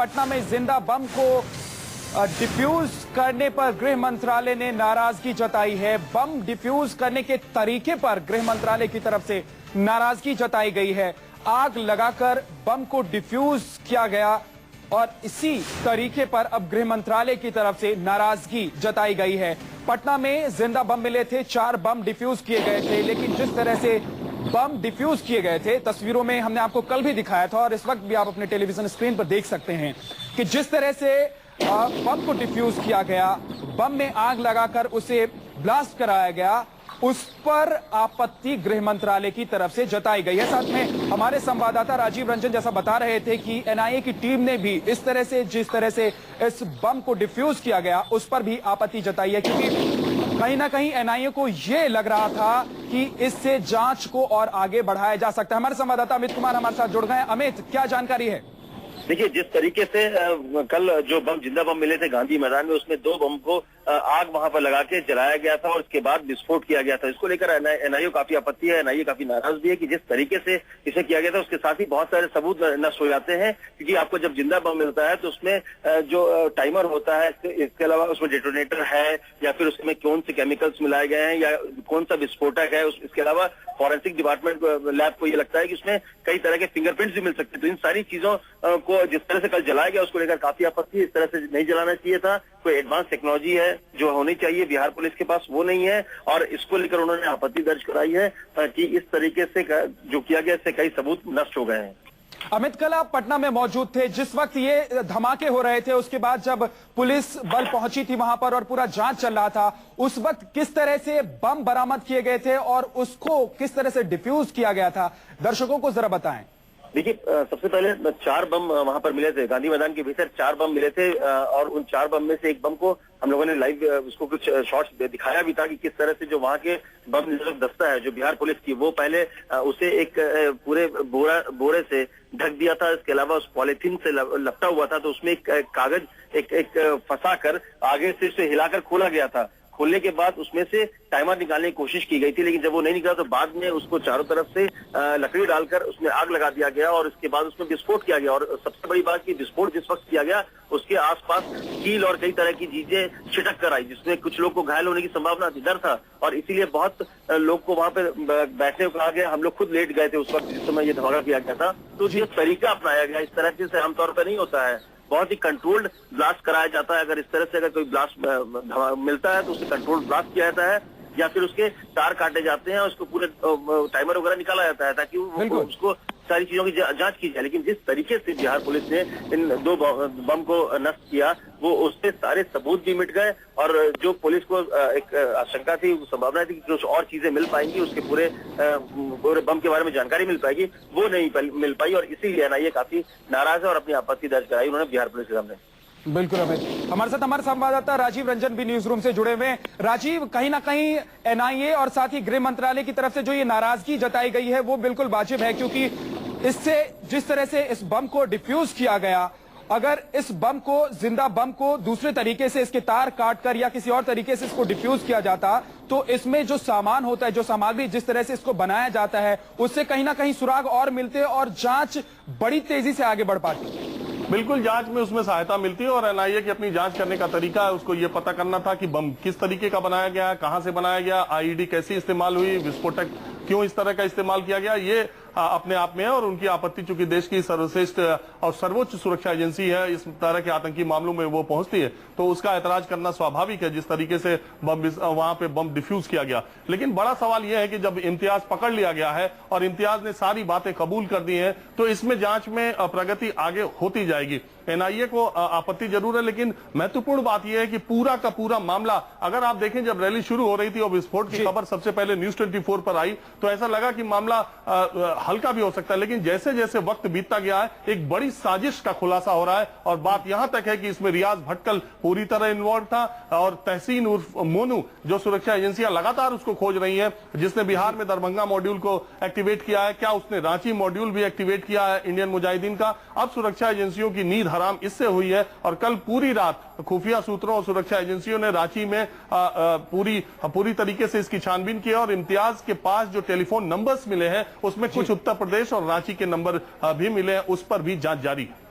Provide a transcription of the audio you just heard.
पटना में जिंदा बम को डिफ्यूज करने पर गृह मंत्रालय ने नाराजगी जताई है। बम डिफ्यूज करने के तरीके पर गृह मंत्रालय की तरफ से नाराजगी जताई गई है। आग लगाकर बम को डिफ्यूज किया गया और इसी तरीके पर अब गृह मंत्रालय की तरफ से नाराजगी जताई गई है। पटना में जिंदा बम मिले थे, 4 बम डिफ्यूज किए गए थे, लेकिन जिस तरह से बम डिफ्यूज किए गए थे, तस्वीरों में हमने आपको कल भी दिखाया था और इस वक्त भी आप अपने टेलीविजन स्क्रीन पर देख सकते हैं कि जिस तरह से बम को डिफ्यूज किया गया, बम में आग लगाकर उसे ब्लास्ट कराया गया, उस पर आपत्ति गृह मंत्रालय की तरफ से जताई गई है। साथ में हमारे संवाददाता राजीव रंजन जैसा बता रहे थे कि एनआईए की टीम ने भी इस तरह से, जिस तरह से इस बम को डिफ्यूज किया गया, उस पर भी आपत्ति जताई है, क्योंकि कहीं ना कहीं एनआईए को यह लग रहा था कि इससे जांच को और आगे बढ़ाया जा सकता है। हमारे संवाददाता अमित कुमार हमारे साथ जुड़ गए। अमित, क्या जानकारी है? देखिए, जिस तरीके से कल जो बम जिंदा बम मिले थे गांधी मैदान में, उसमें 2 बम को आग वहां पर लगा के जलाया गया था और उसके बाद विस्फोट किया गया था। इसको लेकर एनआईए को काफी आपत्ति है। एनआईए काफी नाराज भी है कि जिस तरीके से इसे किया गया था, उसके साथ ही बहुत सारे सबूत नष्ट हो जाते हैं, क्योंकि आपको जब जिंदा बम मिलता है तो उसमें जो टाइमर होता है, इसके अलावा उसमें डेटोनेटर है या फिर उसमें कौन से केमिकल्स मिलाए गए हैं या कौन सा विस्फोटक है, इसके अलावा फॉरेंसिक डिपार्टमेंट लैब को ये लगता है कि उसमें कई तरह के फिंगरप्रिंट्स भी मिल सकते हैं। तो इन सारी चीजों को जिस तरह से कल जलाया गया, उसको लेकर काफी आपत्ति। इस तरह से नहीं जलाना चाहिए था। कोई एडवांस टेक्नोलॉजी है जो होनी चाहिए बिहार पुलिस के पास, वो नहीं है और इसको लेकर उन्होंने आपत्ति दर्ज कराई है कि इस तरीके से जो किया गया, इससे कई सबूत नष्ट हो गए हैं। अमित, कल आप पटना में मौजूद थे जिस वक्त ये धमाके हो रहे थे, उसके बाद जब पुलिस बल पहुंची थी वहां पर और पूरा जांच चल रहा था, उस वक्त किस तरह से बम बरामद किए गए थे और उसको किस तरह से डिफ्यूज किया गया था, दर्शकों को जरा बताएं। देखिए, सबसे पहले 4 बम वहां पर मिले थे गांधी मैदान के भीतर। 4 बम मिले थे और उन 4 बम में से एक बम को हम लोगों ने लाइव उसको कुछ शॉट्स दिखाया भी था कि किस तरह से जो वहां के बम निरोधक दस्ता है जो बिहार पुलिस की, वो पहले उसे एक पूरे बोरे से ढक दिया था। इसके अलावा उस पॉलिथीन से लपटा हुआ था, तो उसमें एक कागज एक फंसा कर आगे से उसे हिलाकर खोला गया था। खोलने के बाद उसमें से टाइमर निकालने की कोशिश की गई थी, लेकिन जब वो नहीं निकला तो बाद में उसको चारों तरफ से लकड़ी डालकर उसमें आग लगा दिया गया और उसके बाद उसमें विस्फोट किया गया। और सबसे बड़ी बात कि विस्फोट जिस वक्त किया गया, उसके आसपास कील और कई तरह की चीजें छिटक कर आई, जिसमें कुछ लोग को घायल होने की संभावना डर था और इसीलिए बहुत लोग को वहां पर बैठने को कहा गया। हम लोग खुद लेट गए थे उस वक्त जिस समय ये धमाका किया गया था। तो जो तरीका अपनाया गया, इस तरह से आमतौर पर नहीं होता है। बहुत ही कंट्रोल्ड ब्लास्ट कराया जाता है। अगर इस तरह से अगर कोई ब्लास्ट मिलता है तो उसे कंट्रोल्ड ब्लास्ट किया जाता है या फिर उसके तार काटे जाते हैं और उसको पूरे टाइमर वगैरह निकाला जाता है ताकि उसको सारी चीजों की जांच की जाए। लेकिन जिस तरीके से बिहार पुलिस ने इन 2 बम को नष्ट किया, वो उससे सारे सबूत भी मिट गए और जो पुलिस को एक आशंका थी, संभावना थी कि कुछ और चीजें मिल पाएंगी, उसके पूरे बम के बारे में जानकारी मिल पाएगी, वो नहीं मिल पाई और इसीलिए एनआईए काफी नाराज है और अपनी आपत्ति दर्ज कराई उन्होंने बिहार पुलिस के सामने। बिल्कुल अमित, हमारे साथ हमारे संवाददाता राजीव रंजन भी न्यूज रूम से जुड़े हुए हैं। राजीव, कहीं ना कहीं एनआईए और साथ ही गृह मंत्रालय की तरफ से जो ये नाराजगी जताई गई है वो बिल्कुल वाजिब है, क्योंकि इससे जिस तरह से इस बम को डिफ्यूज किया गया, अगर इस बम को, जिंदा बम को दूसरे तरीके से इसके तार काटकर या किसी और तरीके से इसको डिफ्यूज किया जाता, तो इसमें जो सामान होता है, जो सामग्री जिस तरह से इसको बनाया जाता है, उससे कहीं ना कहीं सुराग और मिलते और जांच बड़ी तेजी से आगे बढ़ पाती। बिल्कुल, जांच में उसमें सहायता मिलती है और एनआईए की अपनी जांच करने का तरीका है। उसको ये पता करना था कि बम किस तरीके का बनाया गया, कहां से बनाया गया, आईईडी कैसी इस्तेमाल हुई, विस्फोटक क्यों इस तरह का इस्तेमाल किया गया, ये अपने आप में है। और उनकी आपत्ति, चूंकि देश की सर्वश्रेष्ठ और सर्वोच्च सुरक्षा एजेंसी है, इस तरह के आतंकी मामलों में वो पहुंचती है, तो उसका ऐतराज करना स्वाभाविक है जिस तरीके से वहां पे बम डिफ्यूज किया गया। लेकिन बड़ा सवाल यह है कि जब इम्तियाज पकड़ लिया गया है और इम्तियाज ने सारी बातें कबूल कर दी हैं, तो इसमें जांच में प्रगति आगे होती जाएगी। एनआईए को आपत्ति जरूर है, लेकिन महत्वपूर्ण बात यह है कि पूरा का पूरा मामला, अगर आप देखें जब रैली शुरू हो रही थी और विस्फोट की खबर सबसे पहले न्यूज 24 पर आई, तो ऐसा लगा कि मामला हल्का भी हो सकता है, लेकिन जैसे जैसे वक्त बीतता गया है, एक बड़ी साजिश का खुलासा हो रहा है। और बात यहां तक है कि इसमें रियाज भटकल पूरी तरह इन्वॉल्व था और तहसीन उर्फ मोनू, जो सुरक्षा एजेंसियां लगातार उसको खोज रही हैं, जिसने बिहार में दरभंगा मॉड्यूल को एक्टिवेट किया है, क्या उसने रांची मॉड्यूल भी एक्टिवेट किया है इंडियन मुजाहिदीन का। अब सुरक्षा एजेंसियों की नींद हराम इससे हुई है और कल पूरी रात खुफिया सूत्रों और सुरक्षा एजेंसियों ने रांची में पूरी तरीके से इसकी छानबीन की और इम्तियाज के पास जो टेलीफोन नंबर्स मिले हैं उसमें कुछ उत्तर प्रदेश और रांची के नंबर भी मिले हैं, उस पर भी जांच जारी है।